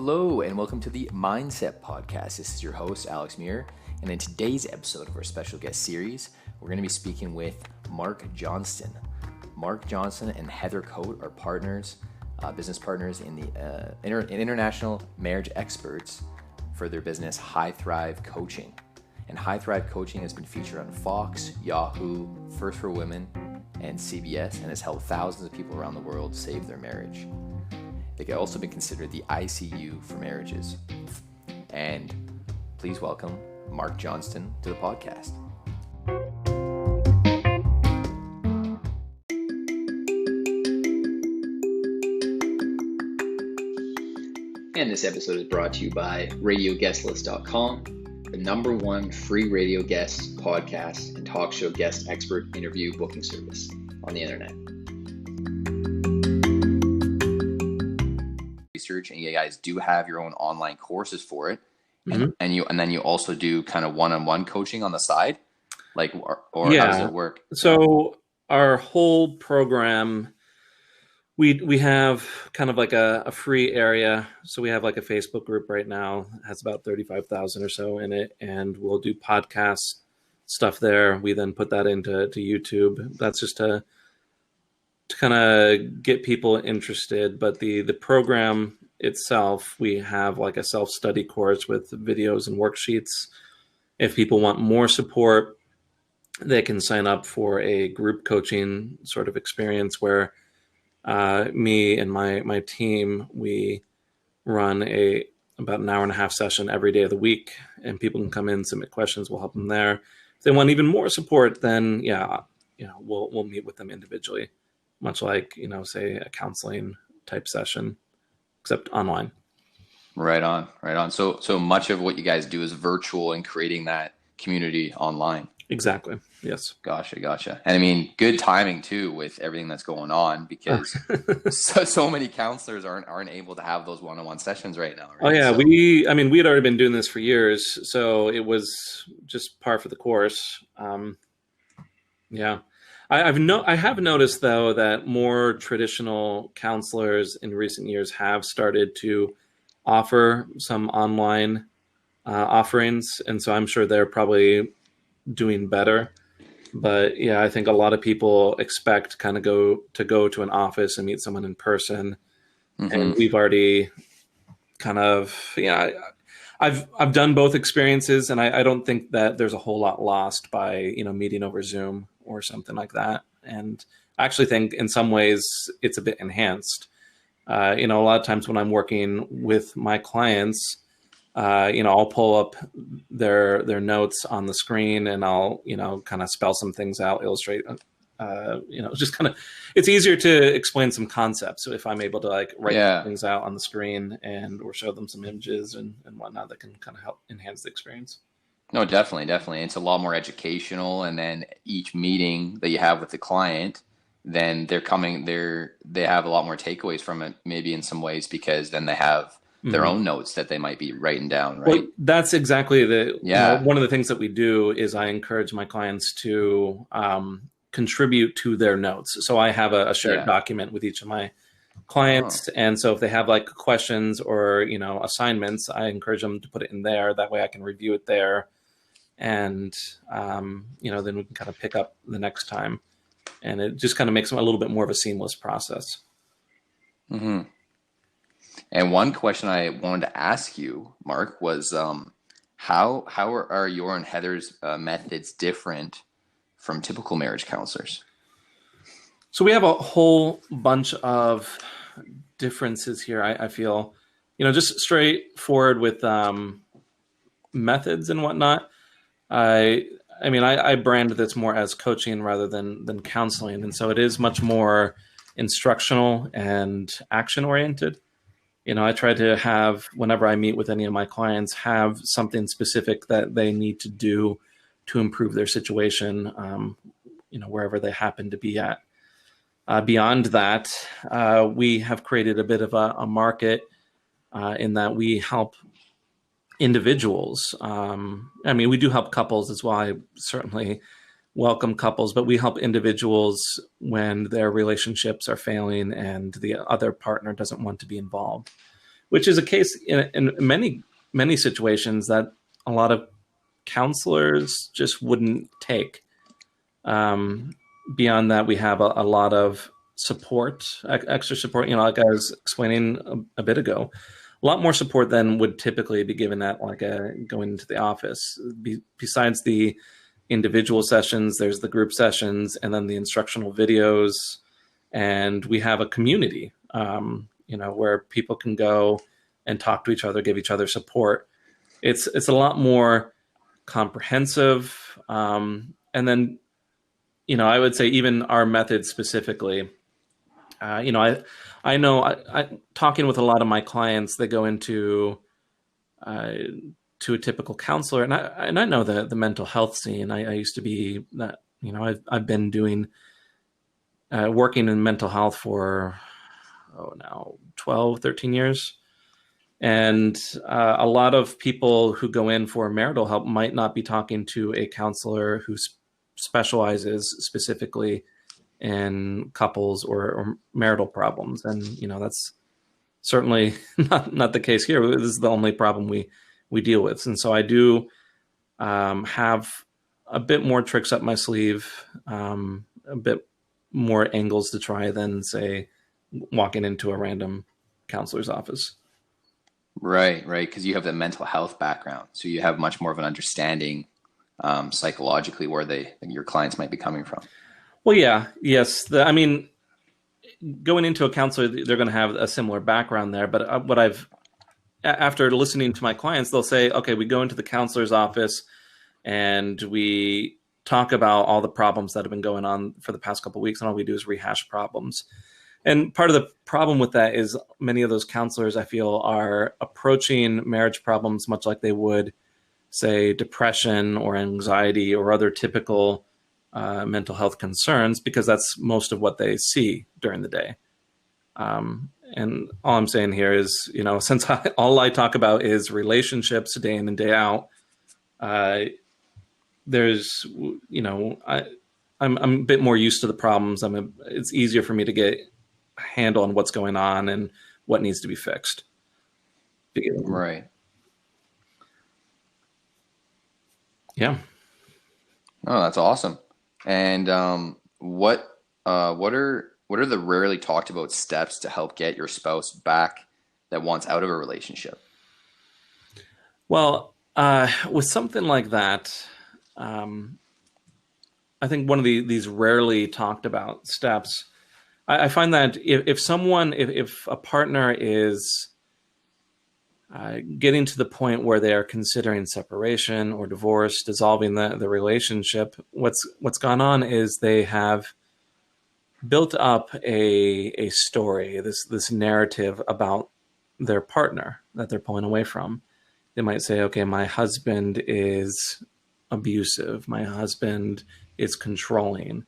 Hello and welcome to the MindCep Podcast. This is your host, Alex Muir, and in today's episode of our special guest series, we're going to be speaking with Marc Johnston. Marc Johnston and Heather Coate are partners, business partners in the international marriage experts for their business HighThrive Coaching. And HighThrive Coaching has been featured on Fox, Yahoo, First for Women, and CBS, and has helped thousands of people around the world save their marriage. They can also be considered the ICU for marriages. And please welcome Marc Johnston to the podcast. And this episode is brought to you by RadioGuestList.com, the #1 free radio guest, podcast, and talk show guest expert interview booking service on the internet. Research, and you guys do have your own online courses for it, and then you also do kind of one-on-one coaching on the side, like or how does it work? So our whole program, we have kind of like a free area. So we have like a Facebook group right now, it has about 35,000 or so in it, and we'll do podcast stuff there. We then put that into YouTube. That's just to kind of get people interested. But the program itself, we have like a self-study course with videos and worksheets. If people want more support, they can sign up for a group coaching sort of experience where me and my team, we run about an hour and a half session every day of the week, and people can come in, submit questions, we'll help them there. If they want even more support, then we'll meet with them individually, much like, say a counseling type session, except online. Right on. So much of what you guys do is virtual and creating that community online. Exactly. Yes. Gotcha. And I mean, good timing too with everything that's going on, because so many counselors aren't able to have those one-on-one sessions right now. Right? Oh yeah. We had already been doing this for years, so it was just par for the course. Yeah. I have noticed, though, that more traditional counselors in recent years have started to offer some online offerings, and so I'm sure they're probably doing better. But yeah, I think a lot of people expect kind of go to an office and meet someone in person, and we've already kind of I've done both experiences, and I don't think that there's a whole lot lost by meeting over Zoom or something like that. And I actually think in some ways it's a bit enhanced. A lot of times when I'm working with my clients, I'll pull up their notes on the screen, and I'll kind of spell some things out, illustrate. Just kind of, it's easier to explain some concepts. So if I'm able to write things out on the screen or show them some images and whatnot, that can kind of help enhance the experience. No, definitely. It's a lot more educational. And then each meeting that you have with the client, then they have a lot more takeaways from it, maybe in some ways, because then they have their own notes that they might be writing down, right? Well, that's exactly one of the things that we do is I encourage my clients to contribute to their notes. So I have a shared document with each of my clients. And so if they have questions or, assignments, I encourage them to put it in there. That way I can review it there. And, then we can kind of pick up the next time. And it just kind of makes them a little bit more of a seamless process. Mm-hmm. And one question I wanted to ask you, Marc, was how are your and Heather's methods different from typical marriage counselors? So we have a whole bunch of differences here, I feel. Just straightforward with methods and whatnot. I brand this more as coaching rather than counseling. And so it is much more instructional and action oriented. I try to have, whenever I meet with any of my clients, have something specific that they need to do to improve their situation, wherever they happen to be at. Beyond that, we have created a bit of a market in that we help individuals. We do help couples as well. I certainly welcome couples, but we help individuals when their relationships are failing and the other partner doesn't want to be involved. which is a case in many situations that a lot of counselors just wouldn't take. Beyond that, we have a lot of support, extra support, like I was explaining a bit ago, a lot more support than would typically be given at going into the office. Besides the individual sessions, there's the group sessions, and then the instructional videos. And we have a community, where people can go and talk to each other, give each other support. It's a lot more comprehensive. And then, I would say even our method specifically, I know talking with a lot of my clients, they go into to a typical counselor, and I know the mental health scene. I used to be that, I've been doing working in mental health for now 12, 13 years. And a lot of people who go in for marital help might not be talking to a counselor who specializes specifically in couples or marital problems. And, that's certainly not the case here. This is the only problem we deal with. And so I do have a bit more tricks up my sleeve, a bit more angles to try than, say, walking into a random counselor's office. Right. Because you have the mental health background. So you have much more of an understanding psychologically where your clients might be coming from. Well, yeah. Yes. Going into a counselor, they're going to have a similar background there. But after listening to my clients, they'll say, okay, we go into the counselor's office and we talk about all the problems that have been going on for the past couple of weeks, and all we do is rehash problems. And part of the problem with that is many of those counselors, I feel, are approaching marriage problems much like they would, say, depression or anxiety or other typical mental health concerns, because that's most of what they see during the day. And all I'm saying here is, since all I talk about is relationships day in and day out, there's, I'm a bit more used to the problems. It's easier for me to get a handle on what's going on and what needs to be fixed. Right. Yeah. Oh, that's awesome. And what are the rarely talked about steps to help get your spouse back that wants out of a relationship? Well, with something like that, I think one of these rarely talked about steps, I find that if a partner is getting to the point where they are considering separation or divorce, dissolving the relationship, what's gone on is they have built up a story, this narrative about their partner that they're pulling away from. They might say, okay, my husband is abusive. My husband is controlling.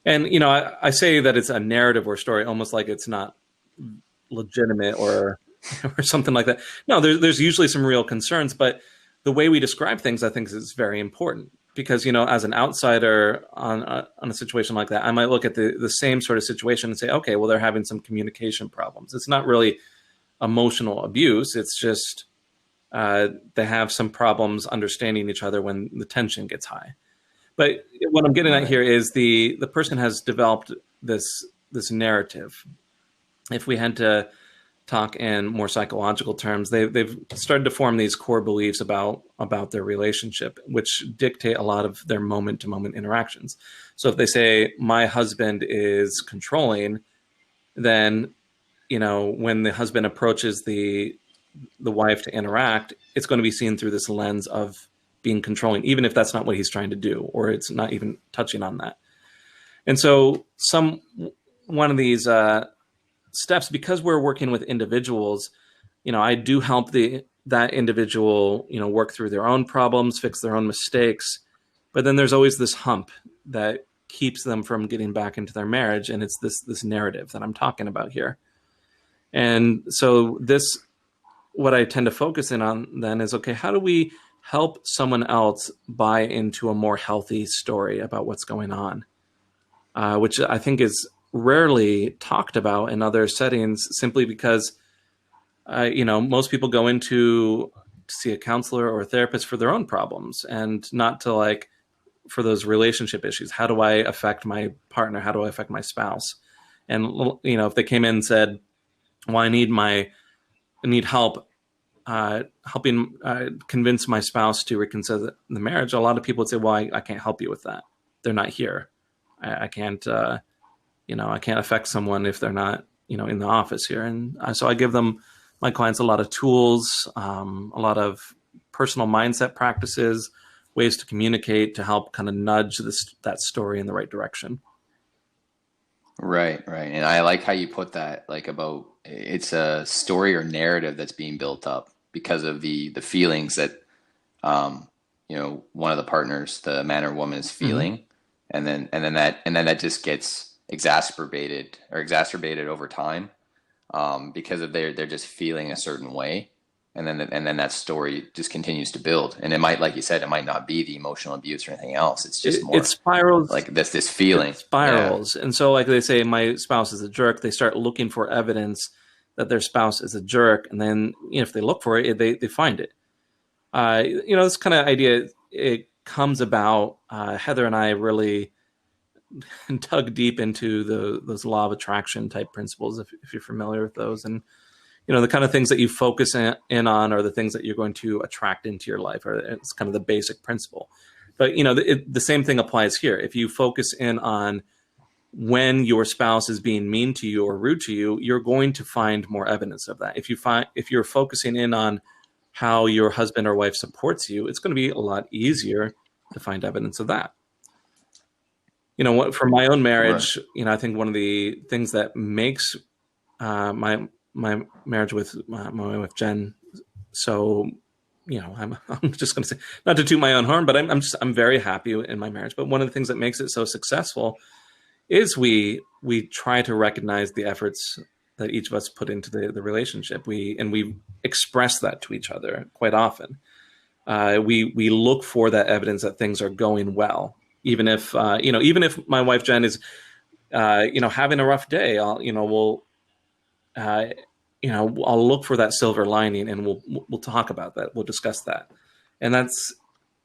And, I say that it's a narrative or story, almost like it's not legitimate or something like that. No, there's usually some real concerns, but the way we describe things, I think, is very important. Because, as an outsider on a situation like that, I might look at the same sort of situation and say, okay, well, they're having some communication problems. It's not really emotional abuse. It's just they have some problems understanding each other when the tension gets high. But what I'm getting at here is the person has developed this narrative. If we had to talk in more psychological terms, they've started to form these core beliefs about their relationship, which dictate a lot of their moment-to-moment interactions. So if they say, my husband is controlling, then, when the husband approaches the wife to interact, it's going to be seen through this lens of being controlling, even if that's not what he's trying to do, or it's not even touching on that. And so one of these steps, because we're working with individuals, I do help that individual, work through their own problems, fix their own mistakes. But then there's always this hump that keeps them from getting back into their marriage. And it's this narrative that I'm talking about here. And so what I tend to focus in on then is, okay, how do we help someone else buy into a more healthy story about what's going on? Which I think is rarely talked about in other settings, simply because most people go to see a counselor or a therapist for their own problems and not to for those relationship issues. How do I affect my partner? How do I affect my spouse? And, if they came in and said, well, I need help helping convince my spouse to reconcile the marriage, a lot of people would say, well, I can't help you with that. They're not here. I can't, I can't affect someone if they're not, in the office here. And so I give my clients a lot of tools, a lot of personal mindset practices, ways to communicate to help kind of nudge that story in the right direction. Right. And I like how you put that, about it's a story or narrative that's being built up because of the feelings that, one of the partners, the man or woman, is feeling, and then that just gets exacerbated over time, because of they're just feeling a certain way. And then that story just continues to build. And it might, like you said, it might not be the emotional abuse or anything else. It's just more, it spirals, like this feeling. It spirals. Yeah. And so like they say, my spouse is a jerk. They start looking for evidence that their spouse is a jerk. And then, if they look for it, they find it. This kind of idea, it comes about, Heather and I really dug deep into those law of attraction type principles, if you're familiar with those. And the kind of things that you focus in on are the things that you're going to attract into your life, or it's kind of the basic principle. But, the same thing applies here. If you focus in on when your spouse is being mean to you or rude to you, you're going to find more evidence of that. If you're focusing in on how your husband or wife supports you, it's going to be a lot easier to find evidence of that. For my own marriage, right. I think one of the things that makes my marriage with my wife Jen, so I'm just going to say, not to toot my own horn, but I'm very happy in my marriage. But one of the things that makes it so successful is we try to recognize the efforts that each of us put into the relationship. We express that to each other quite often. We look for that evidence that things are going well, even if my wife Jen is having a rough day. I'll look for that silver lining, and we'll talk about that. We'll discuss that. And that's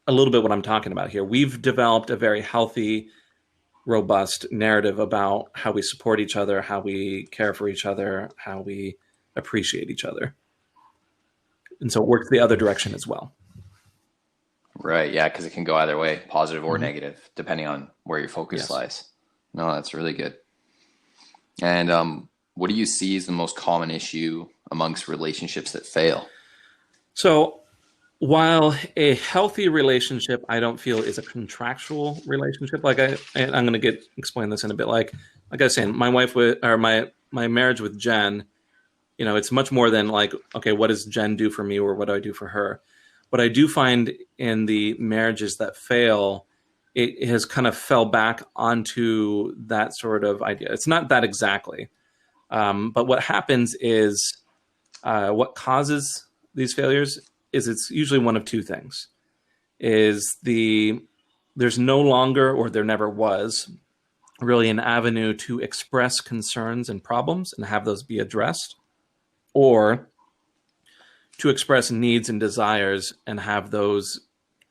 a little bit what I'm talking about here. We've developed a very healthy, robust narrative about how we support each other, how we care for each other, how we appreciate each other. And so it works the other direction as well. Right. Yeah. Because it can go either way, positive or negative, depending on where your focus lies. No, that's really good. And, what do you see as the most common issue amongst relationships that fail? So while a healthy relationship, I don't feel is a contractual relationship. I'm going to explain this in a bit. Like I was saying, my marriage with Jen, it's much more than okay, what does Jen do for me or what do I do for her? What I do find in the marriages that fail, it has kind of fell back onto that sort of idea. It's not that exactly. But what happens is what causes these failures is it's usually one of two things. There's no longer, or there never was, really an avenue to express concerns and problems and have those be addressed, or to express needs and desires and have those,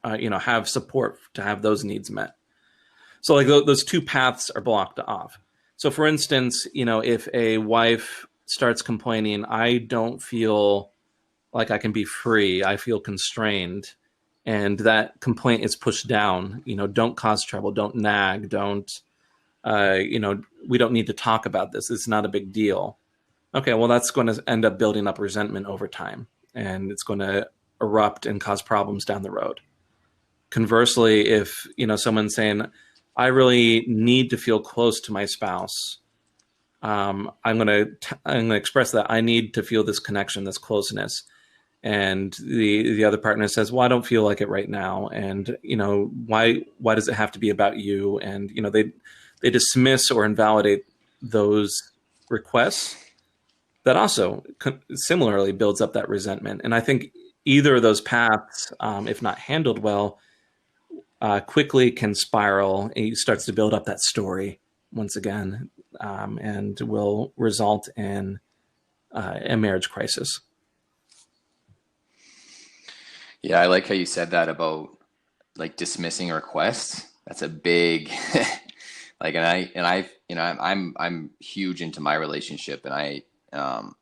have support to have those needs met. So those two paths are blocked off. So for instance, if a wife starts complaining, I don't feel like I can be free, I feel constrained, and that complaint is pushed down, don't cause trouble, don't nag, don't, we don't need to talk about this. It's not a big deal. Okay, well, that's going to end up building up resentment over time, and it's going to erupt and cause problems down the road. Conversely, if, someone's saying, I really need to feel close to my spouse, I'm going to express that I need to feel this connection, this closeness. And the other partner says, well, I don't feel like it right now. And, why does it have to be about you? And, they dismiss or invalidate those requests. That also similarly builds up that resentment. And I think either of those paths, if not handled well, quickly can spiral. It starts to build up that story once again, and will result in a marriage crisis. Yeah, I like how you said that about like dismissing requests. That's a big like, I'm huge into my relationship, and um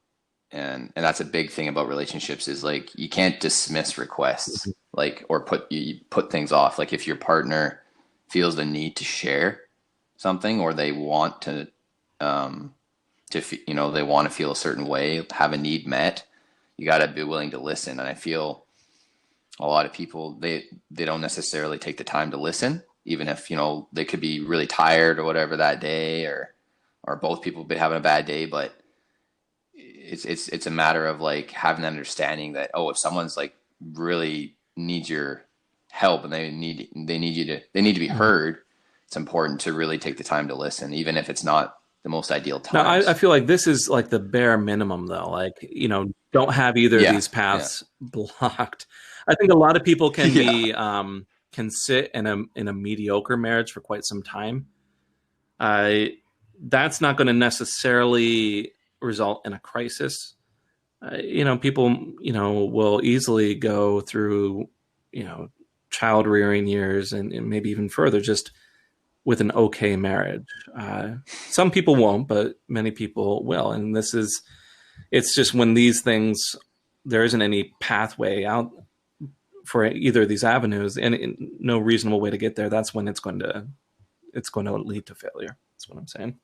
and that's a big thing about relationships is like you can't dismiss requests, like, or you put things off. Like if your partner feels the need to share something, or they want um they want to feel a certain way, have a need met, you got to be willing to listen. And I feel a lot of people, they don't necessarily take the time to listen, even if they could be really tired or whatever that day, or both people be having a bad day. But it's a matter of like having that understanding that, oh, if someone's like really needs your help and they need to be heard, it's important to really take the time to listen, even if it's not the most ideal Now, times. I feel like this is like the bare minimum, though. Like, don't have either of these paths blocked. I think a lot of people can be can sit in a mediocre marriage for quite some time. That's not going to necessarily result in a crisis. People will easily go through child rearing years and maybe even further just with an okay marriage. Some people won't, but many people will. And it's just when these things, there isn't any pathway out for either of these avenues and no reasonable way to get there. That's when it's going to lead to failure. That's what I'm saying.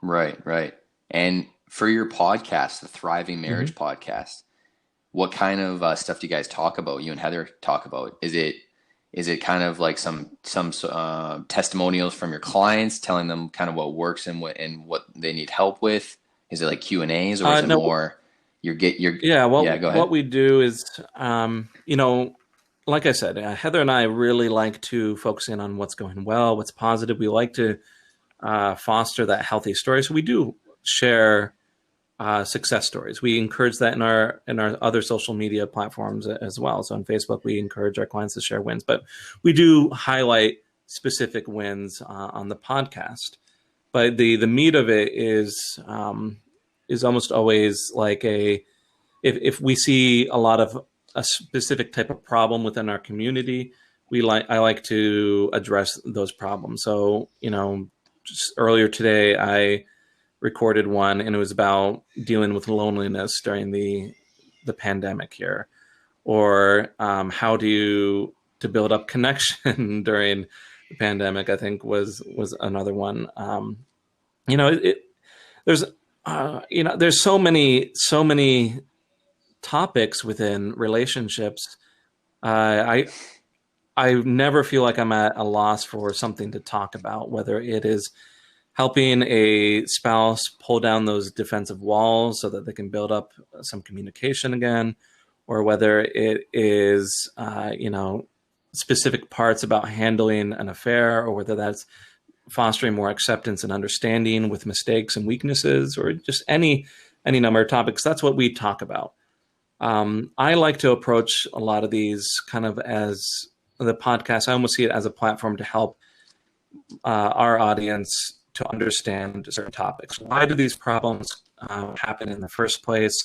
Right. And for your podcast, the Thriving Marriage podcast, what kind of stuff do you guys talk about? You and Heather talk about? Is it kind of like some testimonials from your clients, telling them kind of what works and what they need help with? Is it like Q&As, or is it more go ahead. What we do is, like I said, Heather and I really like to focus in on what's going well, what's positive. We like to foster that healthy story. So we do share success stories. We encourage that in our other social media platforms as well. So on Facebook, we encourage our clients to share wins, but we do highlight specific wins on the podcast. But the meat of it is almost always like if we see a lot of a specific type of problem within our community, I like to address those problems. So just earlier today, I recorded one, and it was about dealing with loneliness during the pandemic here, or how to build up connection during the pandemic, I think was another one. There's so many topics within relationships. I never feel like I'm at a loss for something to talk about, whether it is helping a spouse pull down those defensive walls so that they can build up some communication again, or whether it is, specific parts about handling an affair, or whether that's fostering more acceptance and understanding with mistakes and weaknesses, or just any number of topics. That's what we talk about. I like to approach a lot of these kind of as the podcast. I almost see it as a platform to help our audience to understand certain topics. Why do these problems happen in the first place?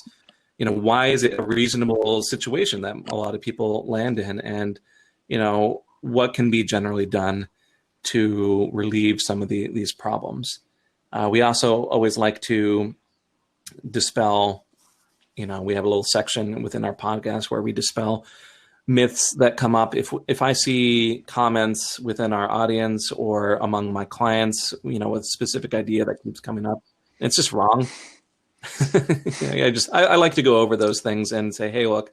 Why is it a reasonable situation that a lot of people land in? And, what can be generally done to relieve some of these problems? We also always like to dispel, we have a little section within our podcast where we dispel myths that come up. If I see comments within our audience or among my clients, with a specific idea that keeps coming up, it's just wrong. I like to go over those things and say, hey, look,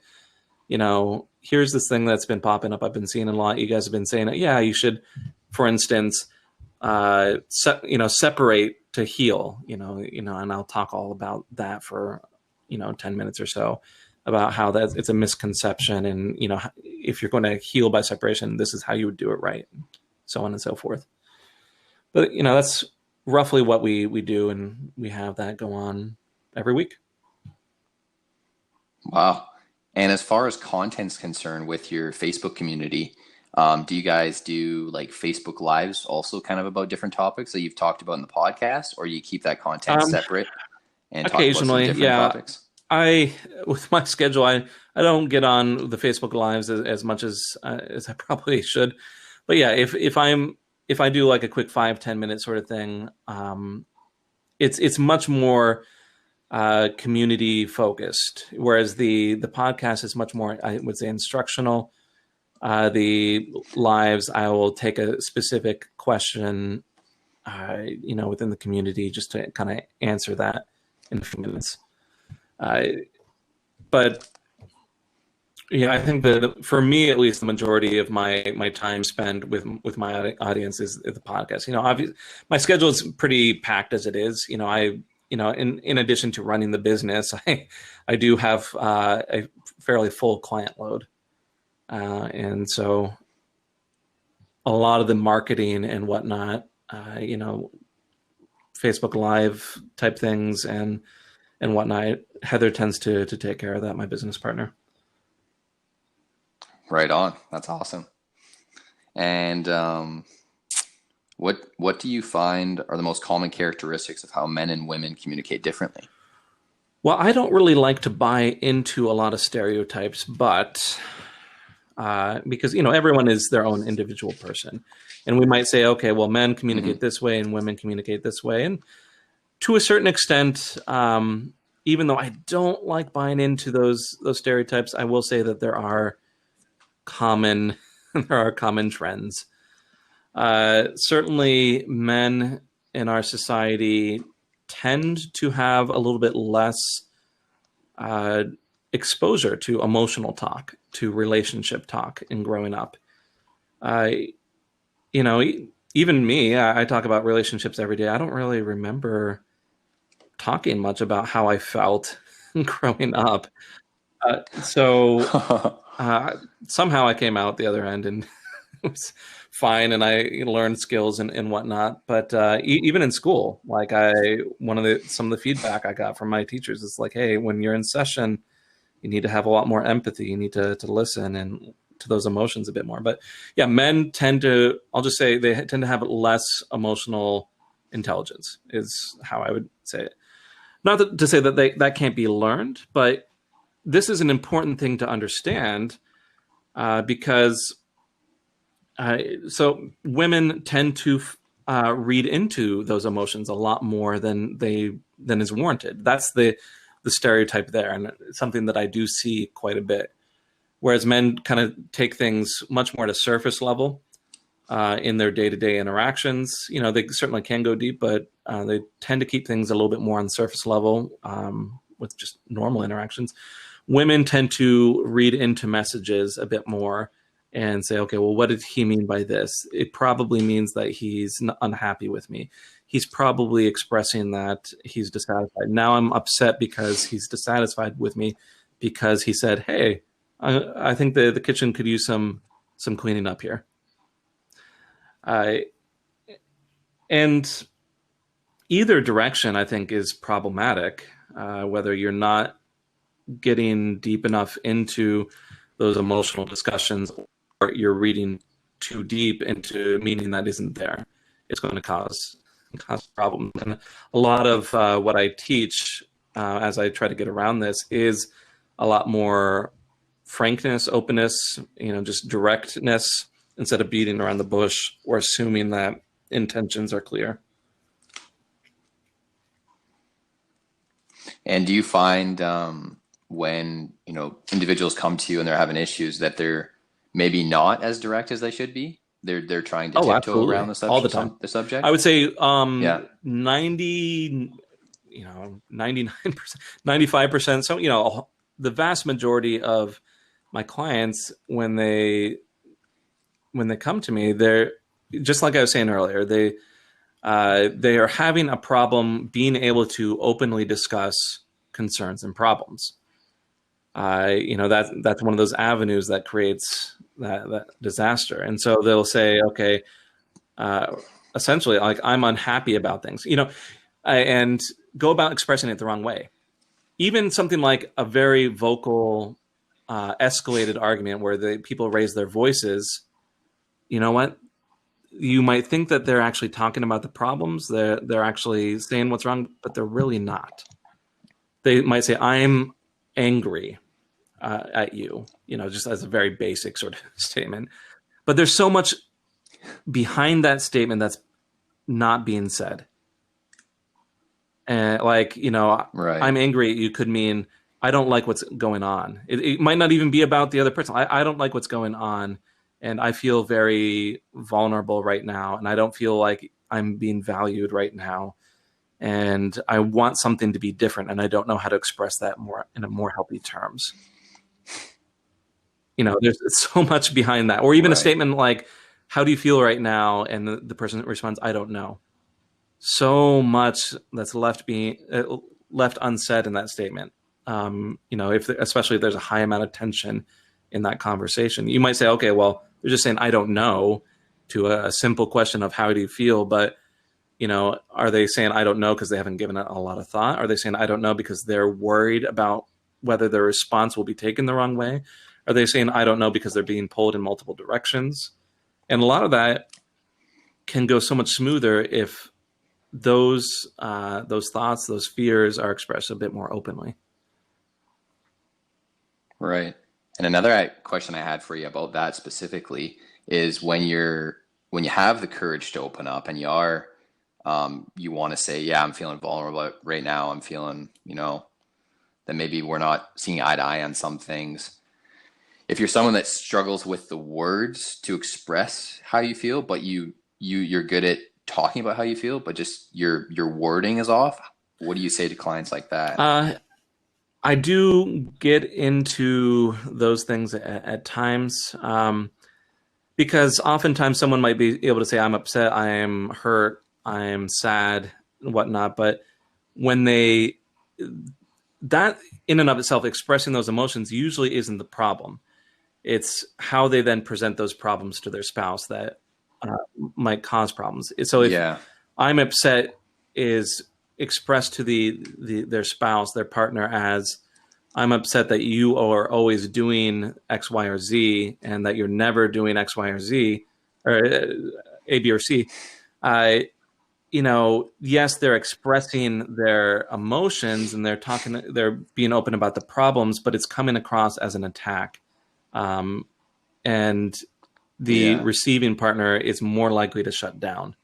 here's this thing that's been popping up. I've been seeing a lot. You guys have been saying it. Yeah, you should, for instance, separate to heal, and I'll talk all about that for, 10 minutes or so, about how it's a misconception. And, if you're going to heal by separation, this is how you would do it right. So on and so forth. But, that's roughly what we do. And we have that go on every week. Wow. And as far as content's concerned with your Facebook community, do you guys do like Facebook Lives also kind of about different topics that you've talked about in the podcast, or you keep that content separate and talk about some different topics? with my schedule, I don't get on the Facebook Lives as much as I probably should. But yeah, if I do like a quick 5-10 minute sort of thing, it's much more community focused, whereas the podcast is much more, I would say, instructional. The lives, I will take a specific question, within the community just to kind of answer that in a few minutes. But yeah, I think that for me, at least, the majority of my time spent with my audience is the podcast. Obviously, my schedule is pretty packed as it is. In addition to running the business, I do have a fairly full client load, and so a lot of the marketing and whatnot, Facebook Live type things and whatnot, Heather tends to take care of that, my business partner. Right on. That's awesome. And what do you find are the most common characteristics of how men and women communicate differently? Well, I don't really like to buy into a lot of stereotypes, but because everyone is their own individual person, and we might say, okay, well, men communicate this way and women communicate this way, and to a certain extent, even though I don't like buying into those stereotypes, I will say that there are common trends. Certainly, men in our society tend to have a little bit less exposure to emotional talk, to relationship talk in growing up. Even me, I talk about relationships every day. I don't really remember talking much about how I felt growing up. So somehow I came out the other end and it was fine, and I learned skills and whatnot. But even in school, like some of the feedback I got from my teachers is like, hey, when you're in session, you need to have a lot more empathy. You need to listen and to those emotions a bit more. But yeah, men tend to, I'll just say, they tend to have less emotional intelligence is how I would say it. Not to say that that can't be learned, but this is an important thing to understand because so women tend to read into those emotions a lot more than is warranted. That's the stereotype there, and it's something that I do see quite a bit. Whereas men kind of take things much more at a surface level in their day-to-day interactions. They certainly can go deep, but they tend to keep things a little bit more on the surface level with just normal interactions. Women tend to read into messages a bit more and say, okay, well, what did he mean by this? It probably means that he's unhappy with me. He's probably expressing that he's dissatisfied. Now I'm upset because he's dissatisfied with me because he said, hey, I think the kitchen could use some cleaning up here. And either direction, I think, is problematic, whether you're not getting deep enough into those emotional discussions or you're reading too deep into meaning that isn't there. It's going to cause problems. And a lot of what I teach as I try to get around this is a lot more frankness, openness, just directness instead of beating around the bush or assuming that intentions are clear. And do you find when individuals come to you and they're having issues that they're maybe not as direct as they should be? They're trying to tiptoe absolutely. Around the subject all the time. The subject. I would say 99%, 95%. So the vast majority of my clients, when they come to me, they're just like I was saying earlier. They are having a problem being able to openly discuss concerns and problems. That's one of those avenues that creates that disaster. And so they'll say, okay, essentially, like, I'm unhappy about things, and go about expressing it the wrong way. Even something like a very vocal, escalated argument where the people raise their voices, you know what? You might think that they're actually talking about the problems. They're actually saying what's wrong, but they're really not. They might say, I'm angry at you, just as a very basic sort of statement. But there's so much behind that statement that's not being said. And Right. I'm angry at you could mean I don't like what's going on. It might not even be about the other person. I don't like what's going on, and I feel very vulnerable right now, and I don't feel like I'm being valued right now. And I want something to be different, and I don't know how to express that in a more healthy terms. There's so much behind that. Or even a statement like, how do you feel right now? And the person responds, I don't know. So much that's left unsaid in that statement. Especially if there's a high amount of tension in that conversation, you might say, okay, well, they're just saying, I don't know, to a simple question of how do you feel? But, are they saying, I don't know, because they haven't given it a lot of thought? Are they saying, I don't know, because they're worried about whether their response will be taken the wrong way? Are they saying, I don't know, because they're being pulled in multiple directions? And a lot of that can go so much smoother if those thoughts, those fears are expressed a bit more openly. Right. And another question I had for you about that specifically is when you have the courage to open up and you are, you want to say, yeah, I'm feeling vulnerable right now. I'm feeling, that maybe we're not seeing eye to eye on some things. If you're someone that struggles with the words to express how you feel, but you're good at talking about how you feel, but just your wording is off, what do you say to clients like that? I do get into those things at times, because oftentimes someone might be able to say, I'm upset, I am hurt, I am sad, and whatnot. But when that in and of itself, expressing those emotions usually isn't the problem. It's how they then present those problems to their spouse that might cause problems. So if I'm upset is expressed to their spouse, their partner, as I'm upset that you are always doing X, Y, or Z, and that you're never doing X, Y, or Z, or A, B, or C. Yes, they're expressing their emotions and they're being open about the problems, but it's coming across as an attack. And the receiving partner is more likely to shut down,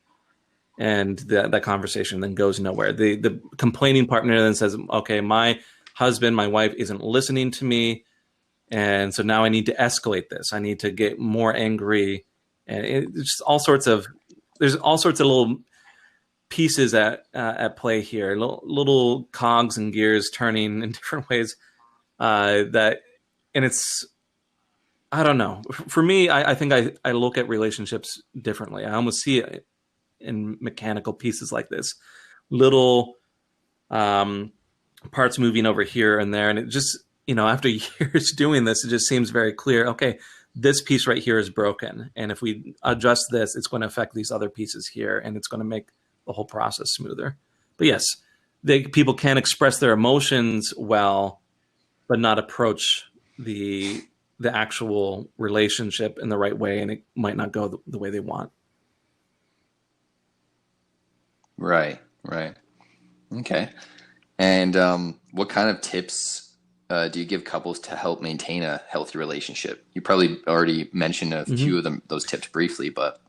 and that conversation then goes nowhere. The complaining partner then says, okay, my husband, my wife isn't listening to me, and so now I need to escalate this. I need to get more angry, and it's just there's all sorts of little pieces at play here, little cogs and gears turning in different ways. And it's, I don't know. For me, I think I look at relationships differently. I almost see it in mechanical pieces like this, little parts moving over here and there. And it just, after years doing this, it just seems very clear. Okay, this piece right here is broken. And if we adjust this, it's going to affect these other pieces here, and it's going to make the whole process smoother. But yes, people can express their emotions well, but not approach the actual relationship in the right way, and it might not go the way they want. Right. Okay. And what kind of tips do you give couples to help maintain a healthy relationship? You probably already mentioned a few of those tips briefly, but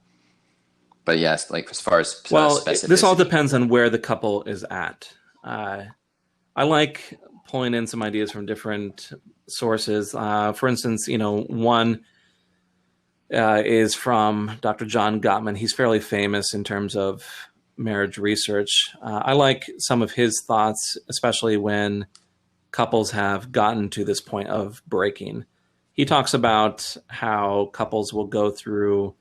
yes, like as far as specificity. This all depends on where the couple is at. I like pulling in some ideas from different sources. For instance, one is from Dr. John Gottman. He's fairly famous in terms of marriage research. I like some of his thoughts, especially when couples have gotten to this point of breaking. He talks about how couples will go through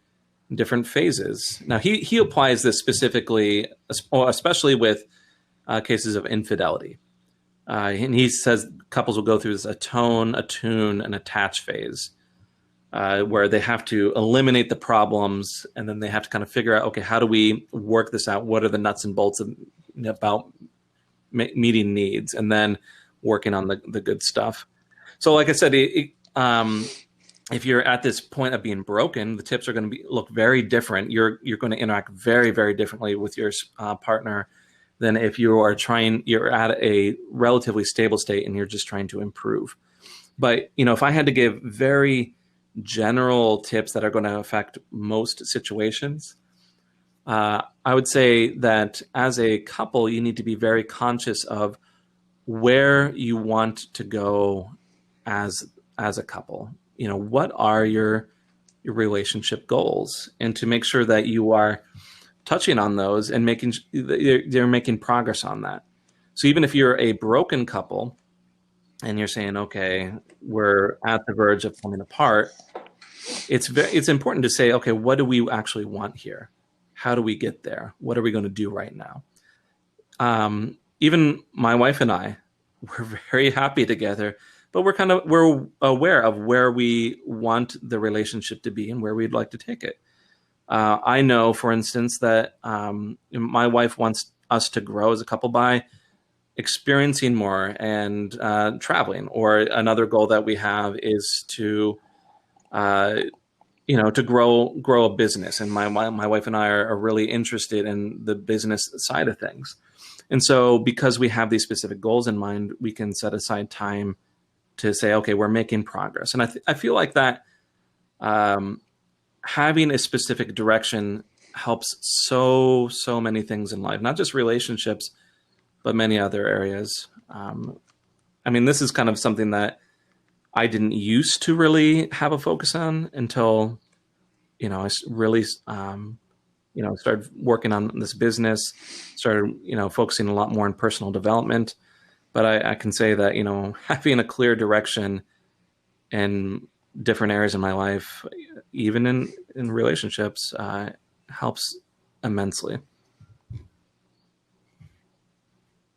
different phases. Now, he applies this specifically, especially with cases of infidelity. And he says couples will go through this atone, attune, and attach phase, where they have to eliminate the problems, and then they have to kind of figure out, okay, how do we work this out? What are the nuts and bolts about meeting needs, and then working on the good stuff. So like I said, if you're at this point of being broken, the tips are going to look very different. You're going to interact very, very differently with your partner. than if you're at a relatively stable state and you're just trying to improve. But, if I had to give very general tips that are going to affect most situations, I would say that as a couple, you need to be very conscious of where you want to go as a couple. What are your relationship goals, and to make sure that you are touching on those and they're making progress on that. So even if you're a broken couple and you're saying, okay, we're at the verge of falling apart, it's important to say, okay, what do we actually want here? How do we get there? What are we going to do right now? Even my wife and I, we're very happy together, but we're aware of where we want the relationship to be and where we'd like to take it. I know, for instance, that my wife wants us to grow as a couple by experiencing more and traveling. Or another goal that we have is to grow a business. And my wife and I are really interested in the business side of things. And so because we have these specific goals in mind, we can set aside time to say, okay, we're making progress. And I feel like that having a specific direction helps so many things in life, not just relationships, but many other areas. This is kind of something that I didn't used to really have a focus on until, I really, started working on this business, started, focusing a lot more on personal development. But I can say that, having a clear direction in different areas in my life, even in relationships, helps immensely.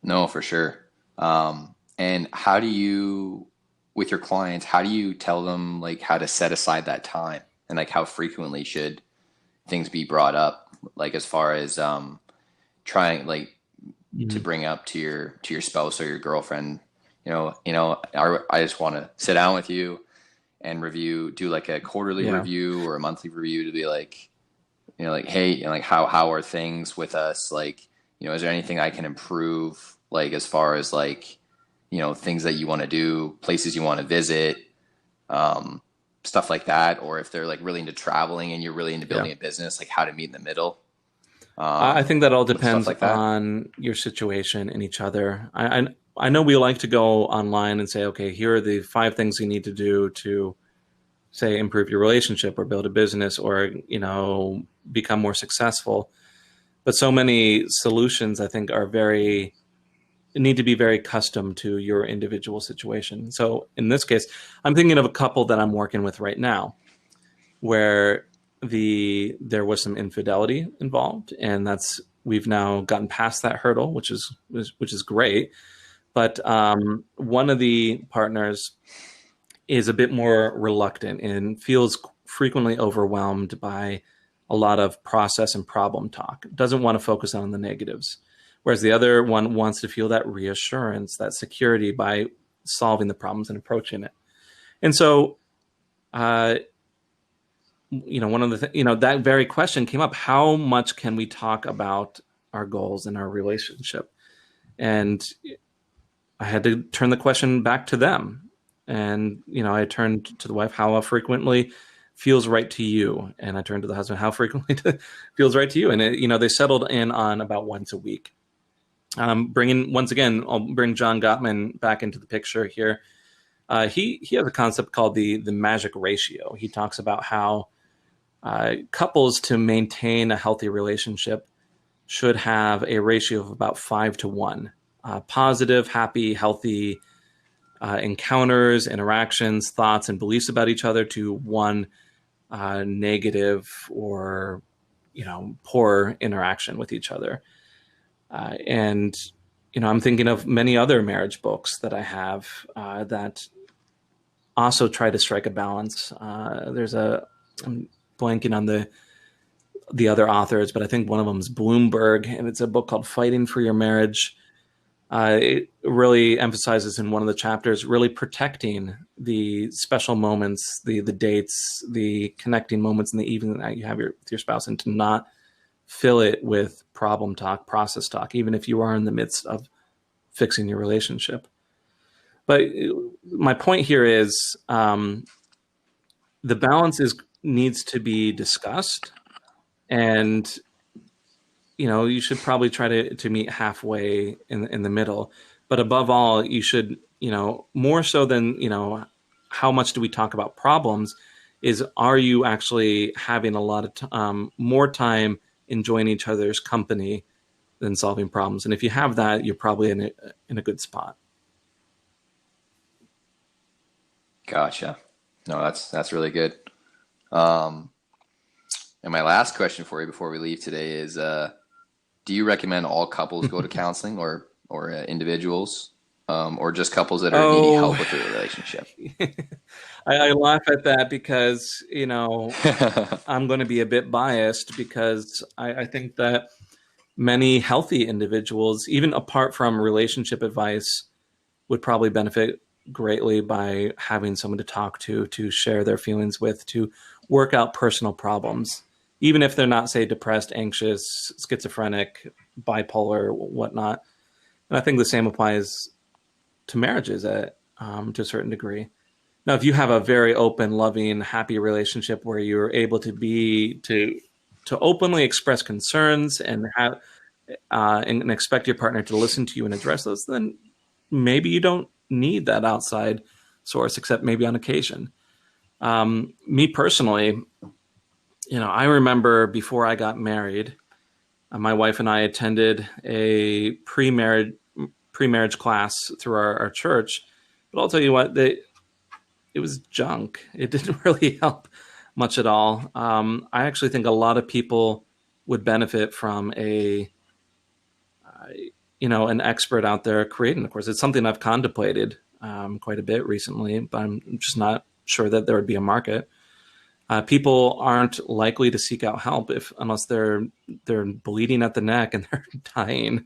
No, for sure. And how do you, with your clients, how do you tell them like how to set aside that time, and like how frequently should things be brought up, like as far as trying like to bring up to your spouse or your girlfriend, I just want to sit down with you and do like a quarterly review or a monthly review to be like, like, hey, like how are things with us? Like, is there anything I can improve? Like, as far as like, things that you want to do, places you want to visit, stuff like that. Or if they're like really into traveling and you're really into building a business, like how to meet in the middle. I think that all depends like that. on your situation and each other. I know we like to go online and say, okay, here are the 5 things you need to do to, say, improve your relationship or build a business or, become more successful. But so many solutions, I think, need to be very custom to your individual situation. So in this case, I'm thinking of a couple that I'm working with right now where there was some infidelity involved, and we've now gotten past that hurdle, which is great. But one of the partners is a bit more reluctant and feels frequently overwhelmed by a lot of process and problem talk, doesn't want to focus on the negatives. Whereas the other one wants to feel that reassurance, that security by solving the problems and approaching it. And so, one of the that very question came up: how much can we talk about our goals in our relationship? And I had to turn the question back to them. And, I turned to the wife, how frequently feels right to you? And I turned to the husband, how frequently feels right to you? And, they settled in on about once a week. I'll bring John Gottman back into the picture here. He has a concept called the magic ratio. He talks about how couples, to maintain a healthy relationship, should have a ratio of about 5 to 1. Positive, happy, healthy encounters, interactions, thoughts, and beliefs about each other to 1 negative or poor interaction with each other. And I'm thinking of many other marriage books that I have that also try to strike a balance. I'm blanking on the other authors, but I think one of them is Bloomberg, and it's a book called Fighting for Your Marriage. It really emphasizes in one of the chapters really protecting the special moments, the dates, the connecting moments in the evening that you have with your spouse, and to not fill it with problem talk, process talk, even if you are in the midst of fixing your relationship. But my point here is the balance needs to be discussed, and you should probably try to meet halfway in the middle. But above all, you should, more so than, how much do we talk about problems, is are you actually having a lot of more time enjoying each other's company than solving problems? And if you have that, you're probably in a good spot. Gotcha. No, that's really good. And my last question for you before we leave today is, do you recommend all couples go to counseling or individuals, or just couples that are needing help with their relationship? I laugh at that because, I'm going to be a bit biased because I think that many healthy individuals, even apart from relationship advice, would probably benefit greatly by having someone to talk to share their feelings with, to work out personal problems, even if they're not, say, depressed, anxious, schizophrenic, bipolar, whatnot. And I think the same applies to marriages to a certain degree. Now, if you have a very open, loving, happy relationship where you're able to openly express concerns and have and expect your partner to listen to you and address those, then maybe you don't need that outside source, except maybe on occasion. Me personally, I remember before I got married, my wife and I attended a pre-marriage class through our church. But I'll tell you what, it was junk. It didn't really help much at all. I actually think a lot of people would benefit from an expert out there creating a course. It's something I've contemplated quite a bit recently, but I'm just not sure that there would be a market. People aren't likely to seek out help unless they're bleeding at the neck and they're dying.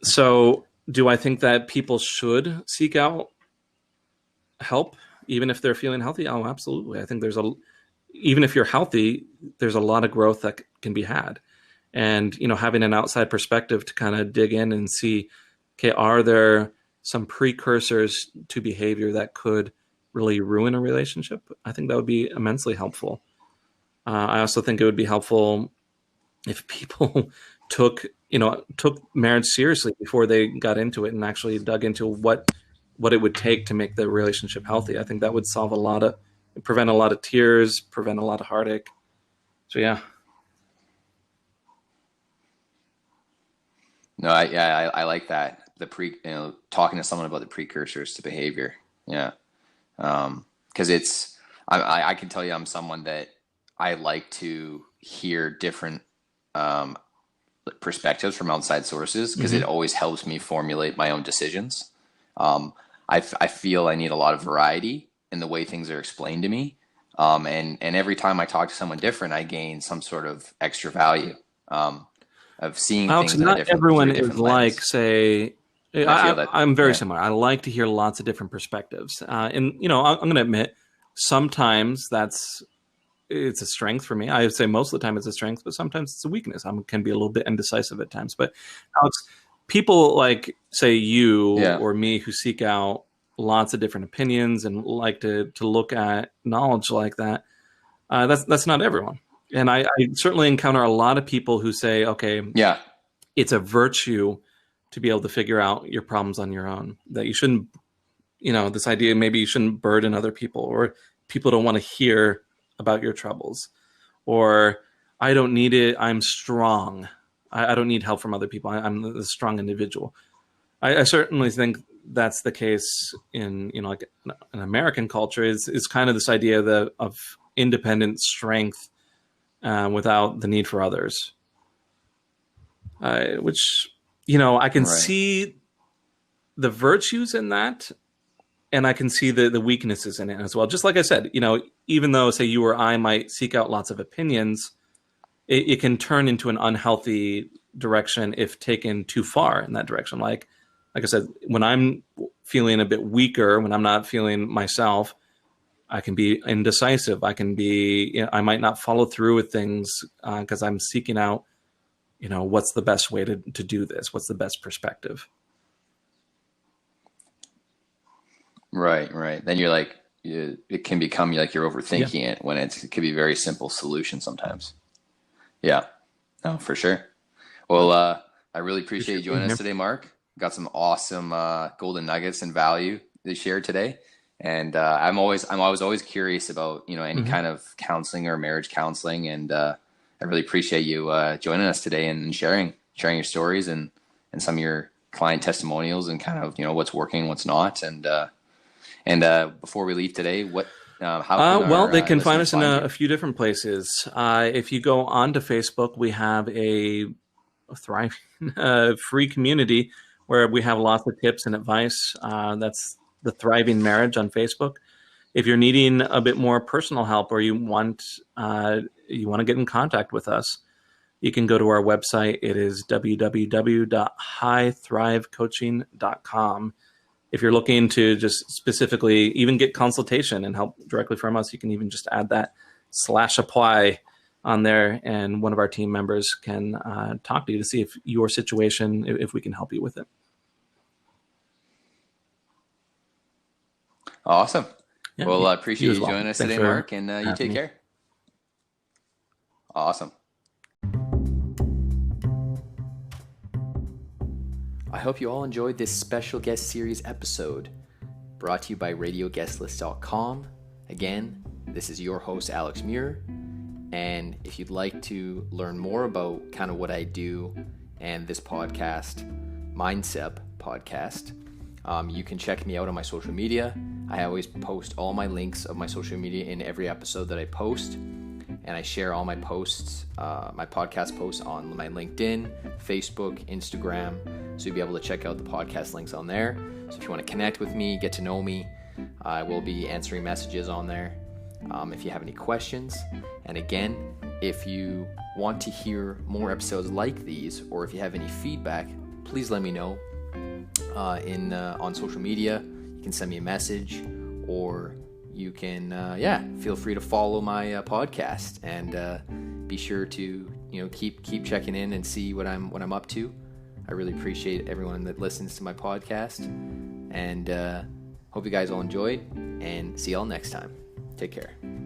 So do I think that people should seek out help even if they're feeling healthy? Oh, absolutely. I think even if you're healthy, there's a lot of growth that can be had. And, having an outside perspective to kind of dig in and see, okay, are there some precursors to behavior that could really ruin a relationship? I think that would be immensely helpful. I also think it would be helpful if people took marriage seriously before they got into it and actually dug into what it would take to make the relationship healthy. I think that would prevent a lot of tears, prevent a lot of heartache. So, yeah. No, I like that. Talking to someone about the precursors to behavior. Yeah. Because I can tell you I'm someone that I like to hear different perspectives from outside sources because it always helps me formulate my own decisions. I feel I need a lot of variety in the way things are explained to me. And every time I talk to someone different, I gain some sort of extra value. Of seeing Alex, things not everyone is like, lens. say, I'm very similar. I like to hear lots of different perspectives. And, I'm going to admit, sometimes it's a strength for me. I would say most of the time it's a strength, but sometimes it's a weakness. I can be a little bit indecisive at times. But Alex, people like, say, you or me who seek out lots of different opinions and like to look at knowledge like that, that's not everyone. And I certainly encounter a lot of people who say, okay, it's a virtue to be able to figure out your problems on your own, that you shouldn't, this idea, maybe you shouldn't burden other people, or people don't want to hear about your troubles, or I don't need it. I'm strong. I don't need help from other people. I'm a strong individual. I certainly think that's the case in, like an American culture is kind of this idea of independent strength without the need for others, which, I can see the virtues in that, and I can see the weaknesses in it as well. Just like I said, even though, say, you or I might seek out lots of opinions, it can turn into an unhealthy direction if taken too far in that direction. Like I said, when I'm feeling a bit weaker, when I'm not feeling myself, I can be indecisive. I can be, I might not follow through with things because I'm seeking out, what's the best way to do this? What's the best perspective? Right. Then you're like, it can become like you're overthinking it when it could be a very simple solution sometimes. Yeah, no, for sure. Well, I really appreciate you joining us today, Mark. Got some awesome golden nuggets and value to share today. And I'm always curious about, any kind of counseling or marriage counseling. And I really appreciate you joining us today and sharing your stories and some of your client testimonials and kind of, what's working, what's not. And before we leave today, they can find us in a few different places. If you go onto Facebook, we have a thriving free community where we have lots of tips and advice. That's the Thriving Marriage on Facebook. If you're needing a bit more personal help or you want to get in contact with us, you can go to our website. It is www.HighThriveCoaching.com. If you're looking to just specifically even get consultation and help directly from us, you can even just add that /apply on there, and one of our team members can talk to you to see if your situation, if we can help you with it. Awesome. Yeah, well, I appreciate you joining us today, Mark, and you take care. Awesome. I hope you all enjoyed this special guest series episode brought to you by RadioGuestList.com. Again, this is your host, Alex Muir. And if you'd like to learn more about kind of what I do and this podcast, MindCep Podcast, you can check me out on my social media. I always post all my links of my social media in every episode that I post. And I share all my posts, my podcast posts on my LinkedIn, Facebook, Instagram. So you'll be able to check out the podcast links on there. So if you want to connect with me, get to know me, I will be answering messages on there. If you have any questions. And again, if you want to hear more episodes like these, or if you have any feedback, please let me know on social media. You can send me a message, or you can feel free to follow my podcast, and be sure to keep checking in and see what I'm up to. I really appreciate everyone that listens to my podcast, and hope you guys all enjoyed, and see y'all next time. Take care.